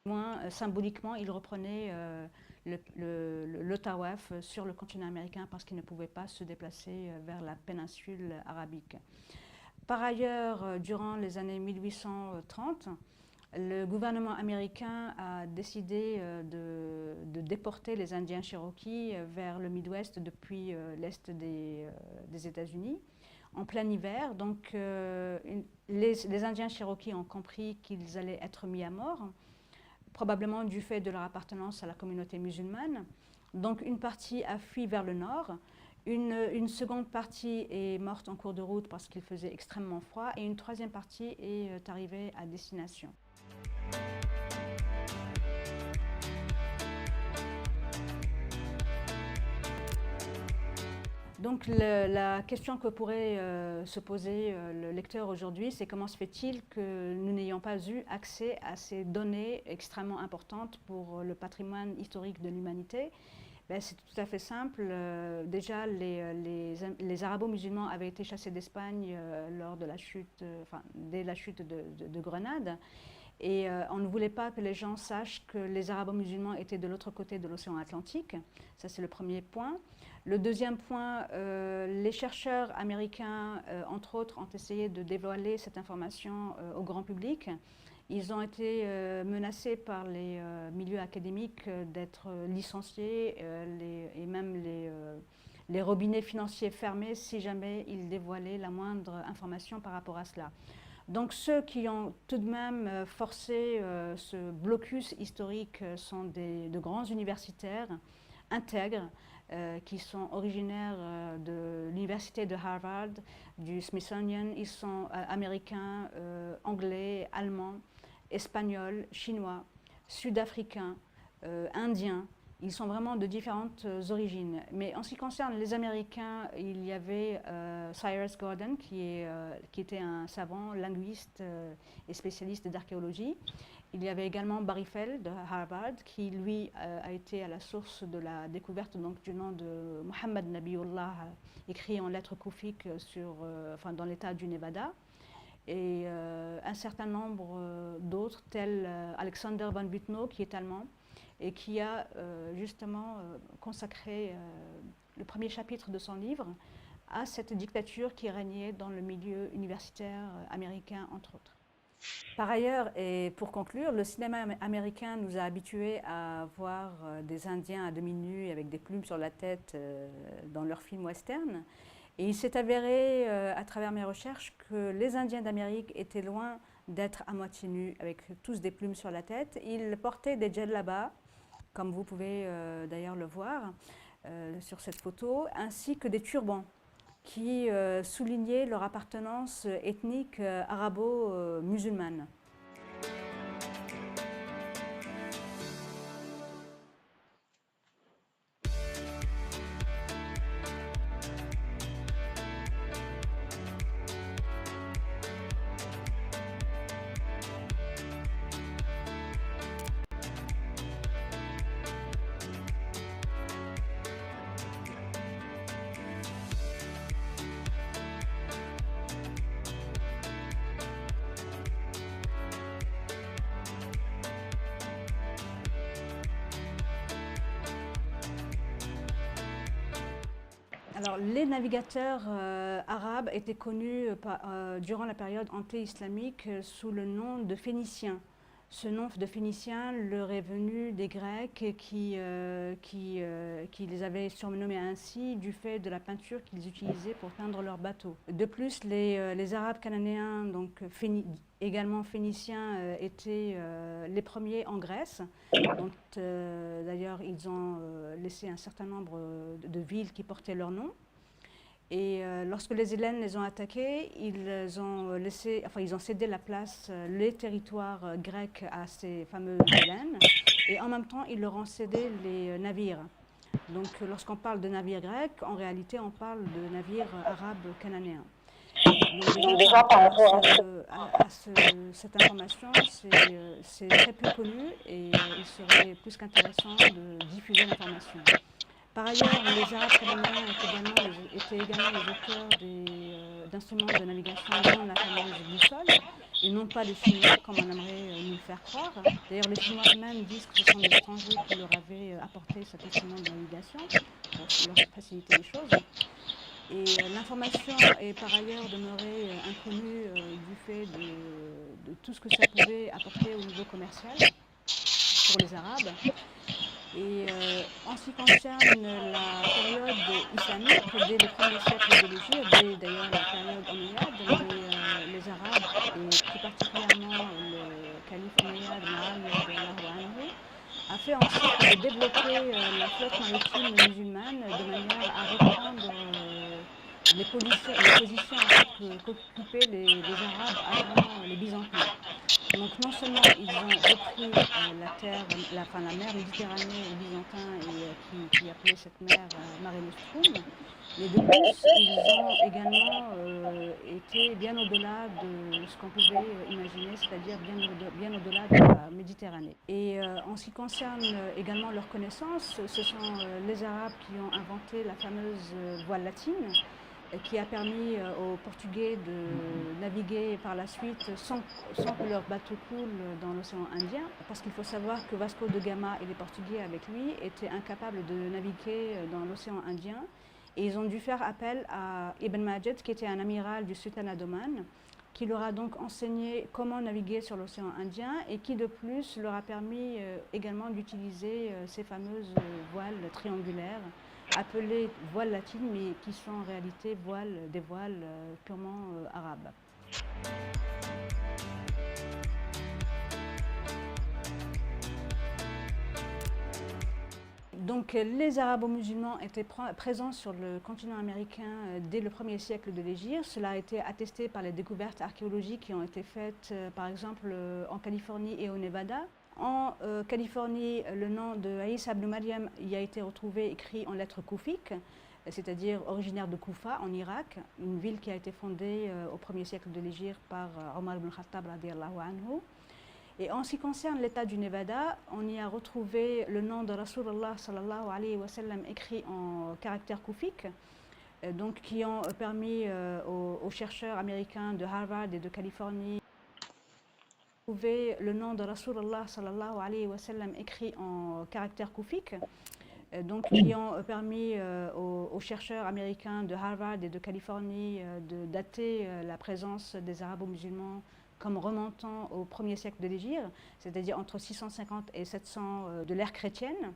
Moins symboliquement, il reprenait le tawaf sur le continent américain parce qu'il ne pouvait pas se déplacer vers la péninsule arabique. Par ailleurs, durant les années 1830, le gouvernement américain a décidé de déporter les Indiens Cherokees vers le Midwest depuis l'est des États-Unis en plein hiver. Donc les Indiens Cherokees ont compris qu'ils allaient être mis à mort, probablement du fait de leur appartenance à la communauté musulmane. Donc une partie a fui vers le nord, une seconde partie est morte en cours de route parce qu'il faisait extrêmement froid et une troisième partie est arrivée à destination. Donc la question que pourrait se poser le lecteur aujourd'hui, c'est comment se fait-il que nous n'ayons pas eu accès à ces données extrêmement importantes pour le patrimoine historique de l'humanité? Ben, c'est tout à fait simple. Déjà, les arabo-musulmans avaient été chassés d'Espagne lors de la chute, dès la chute de Grenade. Et on ne voulait pas que les gens sachent que les arabo-musulmans étaient de l'autre côté de l'océan Atlantique. Ça, c'est le premier point. Le deuxième point, les chercheurs américains, entre autres, ont essayé de dévoiler cette information au grand public. Ils ont été menacés par les milieux académiques d'être licenciés et même les robinets financiers fermés si jamais ils dévoilaient la moindre information par rapport à cela. Donc ceux qui ont tout de même forcé ce blocus historique sont de grands universitaires intègres qui sont originaires de l'université de Harvard, du Smithsonian. Ils sont américains, anglais, allemands, espagnols, chinois, sud-africains, indiens. Ils sont vraiment de différentes origines. Mais en ce qui concerne les Américains, il y avait Cyrus Gordon, qui était un savant, linguiste et spécialiste d'archéologie. Il y avait également Barry Feld de Harvard, qui lui a été à la source de la découverte donc, du nom de Muhammad Nabiullah, écrit en lettres koufiques dans l'état du Nevada. Et un certain nombre d'autres, tels Alexander von Bütow, qui est allemand, et qui a justement consacré le premier chapitre de son livre à cette dictature qui régnait dans le milieu universitaire américain, entre autres. Par ailleurs, et pour conclure, le cinéma américain nous a habitués à voir des Indiens à demi nus avec des plumes sur la tête dans leurs films western. Et il s'est avéré, à travers mes recherches, que les Indiens d'Amérique étaient loin d'être à moitié nus, avec tous des plumes sur la tête. Ils portaient des djellabas, comme vous pouvez d'ailleurs le voir sur cette photo, ainsi que des turbans qui soulignaient leur appartenance ethnique arabo-musulmane. Alors, les navigateurs arabes étaient connus durant la période anté-islamique sous le nom de Phéniciens. Ce nom de Phéniciens leur est venu des Grecs qui les avaient surnommés ainsi du fait de la peinture qu'ils utilisaient pour peindre leurs bateaux. De plus, les Arabes cananéens, donc également phéniciens, étaient les premiers en Grèce. D'ailleurs, ils ont laissé un certain nombre de villes qui portaient leur nom. Et lorsque les Hellènes les ont attaqués, ils ont cédé la place, les territoires grecs à ces fameux Hellènes. Et en même temps, ils leur ont cédé les navires. Donc lorsqu'on parle de navires grecs, en réalité, on parle de navires arabes cananéens. Donc déjà par rapport à cette information, c'est très peu connu et il serait plus qu'intéressant de diffuser l'information. Par ailleurs, les Arabes cananéens étaient également les auteurs d'instruments de navigation dont la fameuse boussole. et non pas les Chinois, comme on aimerait nous le faire croire. D'ailleurs, les Chinois eux-mêmes disent que ce sont des étrangers qui leur avaient apporté cet instrument de navigation pour leur faciliter les choses. Et l'information est par ailleurs demeurée inconnue du fait de tout ce que ça pouvait apporter au niveau commercial pour les Arabes. Et en ce qui concerne la période islamique, dès le 1er siècle de l'Hégire, dès d'ailleurs la période omeyyade, les Arabes, et plus particulièrement le calife omeyyade Muawiyah radiallahu anhu, a fait en sorte de développer la flotte maritime musulmane de manière à reprendre les positions en fait, qu'occupaient les Arabes avant les Byzantins. Donc non seulement ils ont repris la terre, la mer Méditerranée aux Byzantins et qui appelait cette mer Mare Nostrum, mais de plus ils ont également été bien au-delà de ce qu'on pouvait imaginer, c'est-à-dire bien au-delà de la Méditerranée. Et en ce qui concerne également leurs connaissances, ce sont les Arabes qui ont inventé la fameuse voile latine, qui a permis aux Portugais de naviguer par la suite sans que leur bateau coule dans l'océan Indien, parce qu'il faut savoir que Vasco de Gama et les Portugais avec lui étaient incapables de naviguer dans l'océan Indien, et ils ont dû faire appel à Ibn Majid, qui était un amiral du sultanat d'Oman, qui leur a donc enseigné comment naviguer sur l'océan Indien et qui de plus leur a permis également d'utiliser ces fameuses voiles triangulaires appelées voiles latines, mais qui sont en réalité des voiles purement arabes. Donc les arabo-musulmans étaient présents sur le continent américain dès le 1er siècle de l'Hégire. Cela a été attesté par les découvertes archéologiques qui ont été faites par exemple en Californie et au Nevada. En Californie, le nom de Isa ibn Maryam y a été retrouvé écrit en lettres koufiques, c'est-à-dire originaire de Koufa en Irak, une ville qui a été fondée au 1er siècle de l'Hégire par Omar ibn Khattab radiallahu anhu. Et en ce qui concerne l'état du Nevada, on y a retrouvé le nom de Rasulullah sallallahu alayhi wa sallam écrit en caractères koufiques, donc qui ont permis aux chercheurs américains de Harvard et de Californie de trouver le nom de Rasulullah sallallahu alayhi wa sallam écrit en caractères koufiques, donc qui ont permis aux chercheurs américains de Harvard et de Californie de dater la présence des arabo-musulmans comme remontant au 1er siècle de l'Hégire, c'est-à-dire entre 650 et 700 de l'ère chrétienne.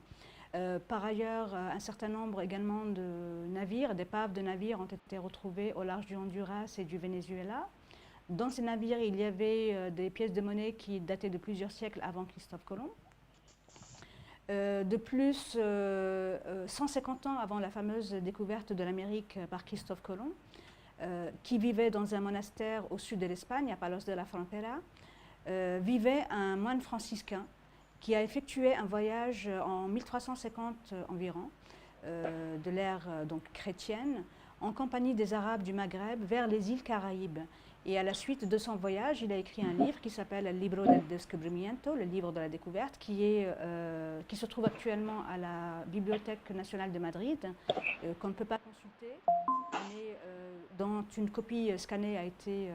Par ailleurs, un certain nombre également de navires, d'épaves de navires ont été retrouvés au large du Honduras et du Venezuela. Dans ces navires, il y avait des pièces de monnaie qui dataient de plusieurs siècles avant Christophe Colomb. De plus, 150 ans avant la fameuse découverte de l'Amérique par Christophe Colomb, qui vivait dans un monastère au sud de l'Espagne, à Palos de la Frontera, vivait un moine franciscain qui a effectué un voyage en 1350 environ, de l'ère donc chrétienne, en compagnie des Arabes du Maghreb vers les îles Caraïbes. Et à la suite de son voyage, il a écrit un livre qui s'appelle El Libro del Descubrimiento, le livre de la découverte, qui se trouve actuellement à la Bibliothèque nationale de Madrid, qu'on ne peut pas consulter, mais dont une copie scannée a été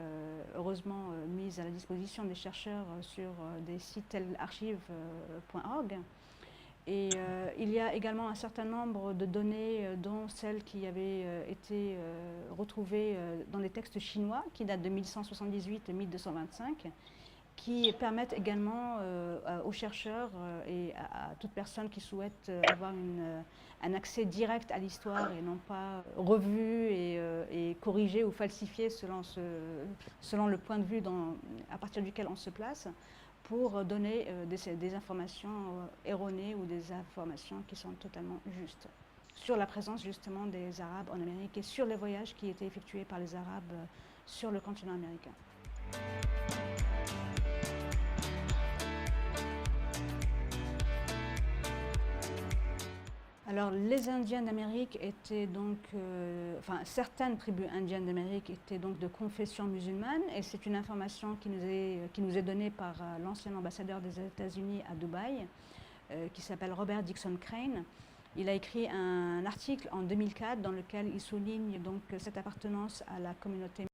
heureusement mise à la disposition des chercheurs sur des sites tels archives.org. Et il y a également un certain nombre de données, dont celles qui avaient été retrouvées dans les textes chinois, qui datent de 1178 et 1225, qui permettent également aux chercheurs et à toute personne qui souhaite avoir un accès direct à l'histoire et non pas revu et corrigé ou falsifié selon le point de vue à partir duquel on se place, pour donner des informations erronées ou des informations qui sont totalement justes sur la présence justement des Arabes en Amérique et sur les voyages qui étaient effectués par les Arabes sur le continent américain. Alors, les Indiens d'Amérique étaient donc, certaines tribus indiennes d'Amérique étaient donc de confession musulmane, et c'est une information qui nous est donnée par l'ancien ambassadeur des États-Unis à Dubaï, qui s'appelle Robert Dixon Crane. Il a écrit un article en 2004 dans lequel il souligne donc cette appartenance à la communauté